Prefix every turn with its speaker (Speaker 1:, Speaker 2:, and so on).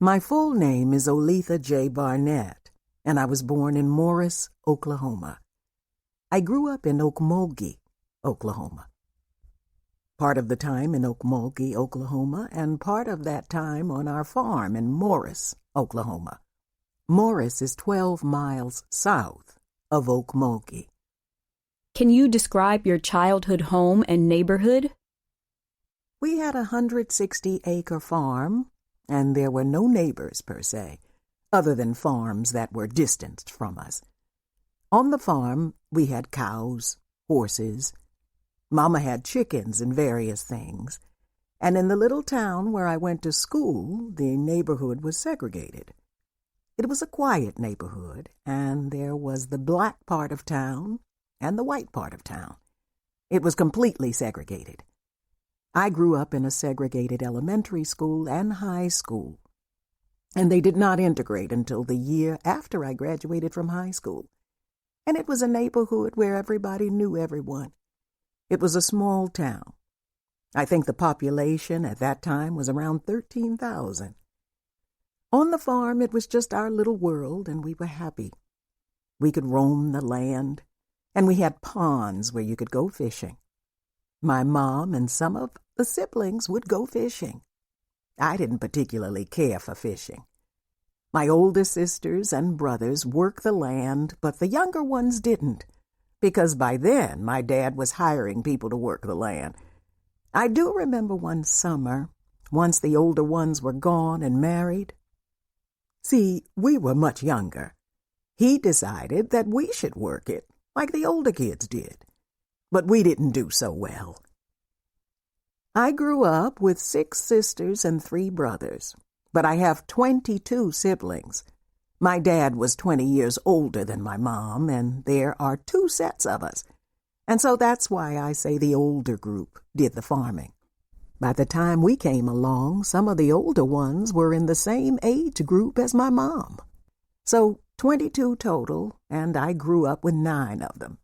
Speaker 1: My full name is Olitha J. Barnett, and I was born in Morris, Oklahoma. I grew up in Okmulgee, Oklahoma. Part of the time in Okmulgee, Oklahoma, and part of that time on our farm in Morris, Oklahoma. Morris is 12 miles south of Okmulgee.
Speaker 2: Can you describe your childhood home and neighborhood?
Speaker 1: We had a 160-acre farm, and there were no neighbors per se, other than farms that were distanced from us. On the farm, we had cows, horses. Mama had chickens and various things. And in the little town where I went to school, the neighborhood was segregated. It was a quiet neighborhood, and there was the black part of town and the white part of town. It was completely segregated. I grew up in a segregated elementary school and high school, and they did not integrate until the year after I graduated from high school. And it was a neighborhood where everybody knew everyone. It was a small town. I think the population at that time was around 13,000. On the farm, it was just our little world, and we were happy. We could roam the land, and we had ponds where you could go fishing. My mom and some of the siblings would go fishing. I didn't particularly care for fishing. My older sisters and brothers worked the land, but the younger ones didn't, because by then my dad was hiring people to work the land. I do remember one summer, once the older ones were gone and married. See, we were much younger. He decided that we should work it, like the older kids did. But we didn't do so well. I grew up with 6 sisters and 3 brothers, but I have 22 siblings. My dad was 20 years older than my mom, and there are 2 sets of us. And so that's why I say the older group did the farming. By the time we came along, some of the older ones were in the same age group as my mom. So 22 total, and I grew up with 9 of them.